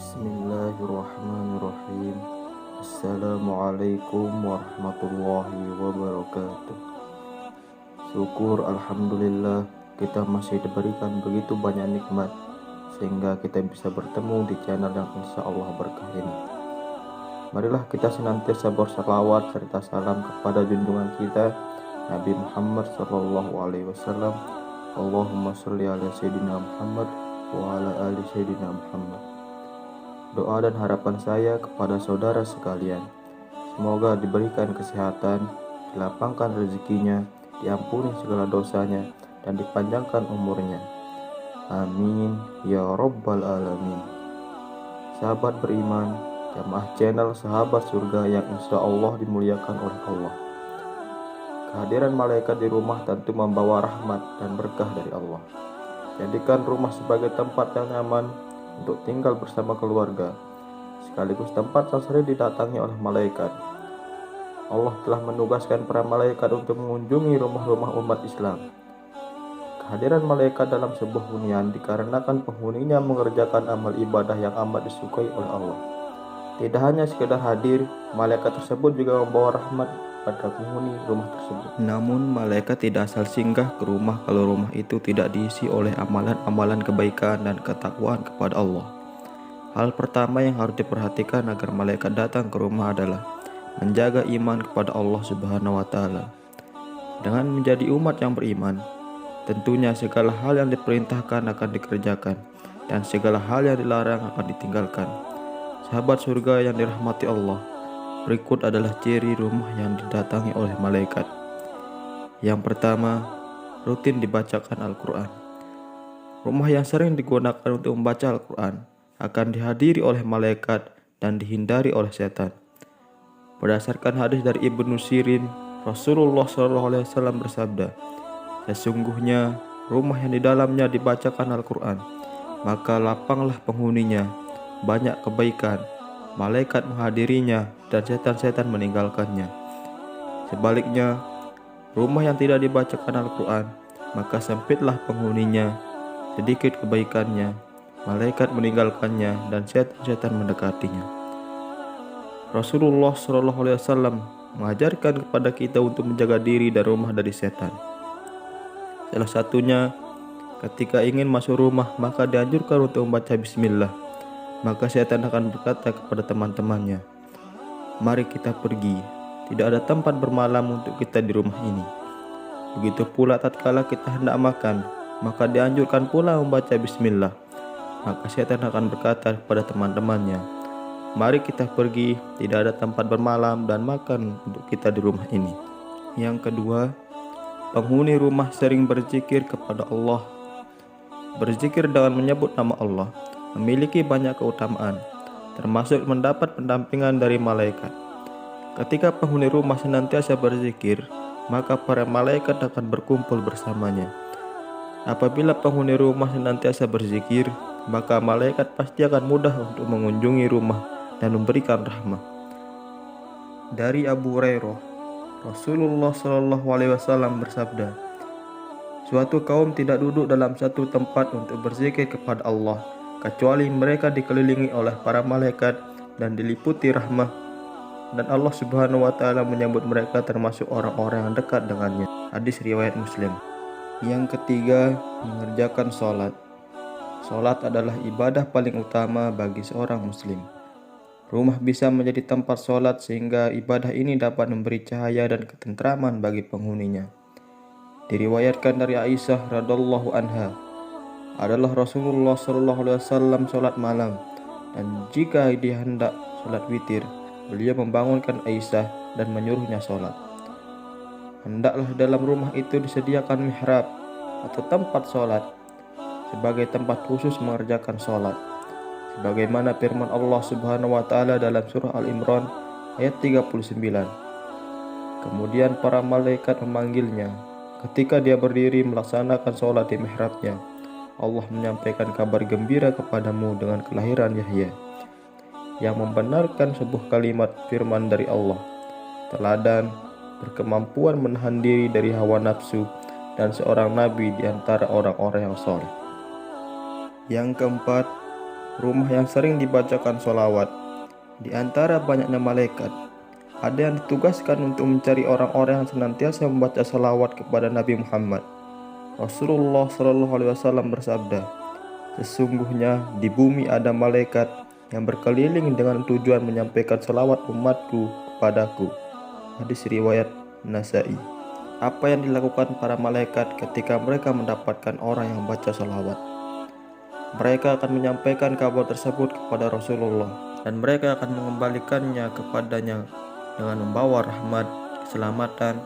Bismillahirrahmanirrahim. Assalamualaikum warahmatullahi wabarakatuh. Syukur Alhamdulillah kita masih diberikan begitu banyak nikmat sehingga kita bisa bertemu di channel yang insya Allah berkah ini. Marilah kita senantiasa bersalawat serta salam kepada junjungan kita Nabi Muhammad SAW. Allahumma sholli ala Sayyidina Muhammad wa ala ali Sayyidina Muhammad. Doa dan harapan saya kepada saudara sekalian, semoga diberikan kesehatan, dilapangkan rezekinya, diampuni segala dosanya, dan dipanjangkan umurnya. Amin ya rabbal alamin. Sahabat beriman, jamaah channel Sahabat Surga yang insya Allah dimuliakan oleh Allah. Kehadiran malaikat di rumah tentu membawa rahmat dan berkah dari Allah. Jadikan rumah sebagai tempat yang nyaman untuk tinggal bersama keluarga, sekaligus tempat yang sering didatangi oleh malaikat. Allah telah menugaskan para malaikat untuk mengunjungi rumah-rumah umat Islam. Kehadiran malaikat dalam sebuah hunian dikarenakan penghuninya mengerjakan amal ibadah yang amat disukai oleh Allah. Tidak hanya sekedar hadir, malaikat tersebut juga membawa rahmat pada penghuni rumah tersebut. Namun malaikat tidak asal singgah ke rumah kalau rumah itu tidak diisi oleh amalan-amalan kebaikan dan ketakwaan kepada Allah. Hal pertama yang harus diperhatikan agar malaikat datang ke rumah adalah menjaga iman kepada Allah Subhanahu wa taala. Dengan menjadi umat yang beriman, tentunya segala hal yang diperintahkan akan dikerjakan dan segala hal yang dilarang akan ditinggalkan. Sahabat surga yang dirahmati Allah, berikut adalah ciri rumah yang didatangi oleh malaikat. Yang pertama, rutin dibacakan Al-Quran. Rumah yang sering digunakan untuk membaca Al-Quran akan dihadiri oleh malaikat dan dihindari oleh setan. Berdasarkan hadis dari Ibnu Sirin, Rasulullah SAW bersabda, "Sesungguhnya rumah yang di dalamnya dibacakan Al-Quran, maka lapanglah penghuninya, banyak kebaikan, malaikat menghadirinya dan setan-setan meninggalkannya. Sebaliknya, rumah yang tidak dibacakan Al-Quran, maka sempitlah penghuninya, sedikit kebaikannya, malaikat meninggalkannya dan setan-setan mendekatinya." Rasulullah SAW mengajarkan kepada kita untuk menjaga diri dan rumah dari setan. Salah satunya, ketika ingin masuk rumah maka dianjurkan untuk membaca bismillah. Maka setan akan berkata kepada teman-temannya, "Mari kita pergi, tidak ada tempat bermalam untuk kita di rumah ini." Begitu pula tatkala kita hendak makan, maka dianjurkan pula membaca bismillah. Maka setan akan berkata kepada teman-temannya, "Mari kita pergi, tidak ada tempat bermalam dan makan untuk kita di rumah ini." Yang kedua, penghuni rumah sering berzikir kepada Allah. Berzikir dengan menyebut nama Allah memiliki banyak keutamaan, termasuk mendapat pendampingan dari malaikat. Ketika penghuni rumah senantiasa berzikir, maka para malaikat akan berkumpul bersamanya. Apabila penghuni rumah senantiasa berzikir, maka malaikat pasti akan mudah untuk mengunjungi rumah dan memberikan rahmah. Dari Abu Hurairah, Rasulullah SAW bersabda, "Suatu kaum tidak duduk dalam satu tempat untuk berzikir kepada Allah, kecuali mereka dikelilingi oleh para malaikat dan diliputi rahmah, dan Allah Subhanahu wa taala menyambut mereka termasuk orang-orang yang dekat dengannya." Hadis riwayat Muslim. Yang ketiga, mengerjakan sholat. Sholat adalah ibadah paling utama bagi seorang muslim. Rumah bisa menjadi tempat sholat sehingga ibadah ini dapat memberi cahaya dan ketentraman bagi penghuninya. Diriwayatkan dari Aisyah radhiallahu anha, adalah Rasulullah SAW sholat malam, dan jika dia hendak sholat witir, beliau membangunkan Aisyah dan menyuruhnya sholat. Hendaklah dalam rumah itu disediakan mihrab atau tempat sholat sebagai tempat khusus mengerjakan sholat, sebagaimana firman Allah Subhanahu wa taala dalam surah Al-Imran ayat 39. Kemudian para malaikat memanggilnya ketika dia berdiri melaksanakan sholat di mihrabnya. Allah menyampaikan kabar gembira kepadamu dengan kelahiran Yahya, yang membenarkan sebuah kalimat firman dari Allah, teladan, berkemampuan menahan diri dari hawa nafsu, dan seorang nabi di antara orang-orang yang saleh. Yang keempat, rumah yang sering dibacakan sholawat. Di antara banyaknya malaikat, ada yang ditugaskan untuk mencari orang-orang yang senantiasa membaca sholawat kepada Nabi Muhammad. Rasulullah SAW bersabda, "Sesungguhnya di bumi ada malaikat yang berkeliling dengan tujuan menyampaikan sholawat umatku kepadaku." Hadis riwayat Nasai. Apa yang dilakukan para malaikat ketika mereka mendapatkan orang yang membaca sholawat? Mereka akan menyampaikan kabar tersebut kepada Rasulullah, dan mereka akan mengembalikannya kepadanya dengan membawa rahmat, keselamatan,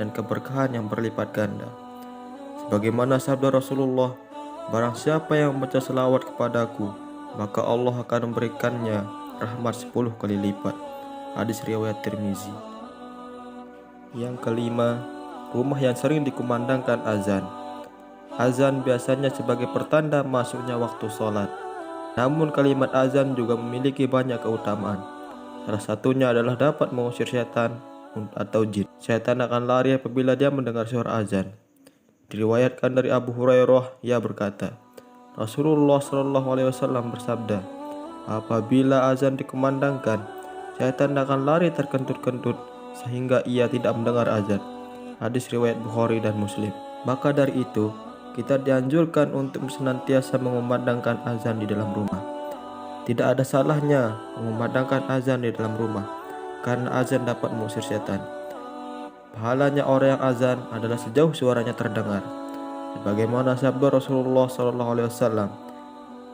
dan keberkahan yang berlipat ganda. Sebagaimana sabda Rasulullah, "Barang siapa yang membaca selawat kepadaku, maka Allah akan memberikannya rahmat 10 kali lipat." Hadis riwayat Tirmizi. Yang kelima, rumah yang sering dikumandangkan azan. Azan biasanya sebagai pertanda masuknya waktu sholat. Namun kalimat azan juga memiliki banyak keutamaan. Salah satunya adalah dapat mengusir setan atau jin. Setan akan lari apabila dia mendengar suara azan. Diriwayatkan dari Abu Hurairah, ia berkata, Rasulullah SAW bersabda, "Apabila azan dikumandangkan, setan akan lari terkentut-kentut sehingga ia tidak mendengar azan." Hadis riwayat Bukhari dan Muslim. Maka dari itu, kita dianjurkan untuk senantiasa mengumandangkan azan di dalam rumah. Tidak ada salahnya mengumandangkan azan di dalam rumah, karena azan dapat mengusir setan. Pahalanya orang yang azan adalah sejauh suaranya terdengar. Sebagaimana sabda Rasulullah SAW,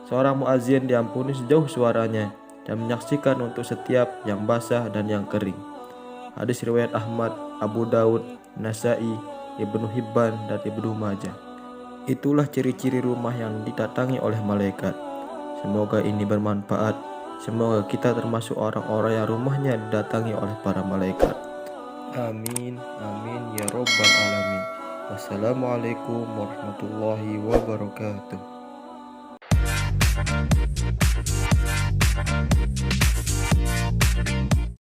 seorang muazin diampuni sejauh suaranya dan menyaksikan untuk setiap yang basah dan yang kering. Hadis riwayat Ahmad, Abu Daud, Nasai, Ibnu Hibban, dan Ibnu Majah. Itulah ciri-ciri rumah yang didatangi oleh malaikat. Semoga ini bermanfaat. Semoga kita termasuk orang-orang yang rumahnya didatangi oleh para malaikat. Amin, amin ya robbal alamin. Wassalamualaikum warahmatullahi wabarakatuh.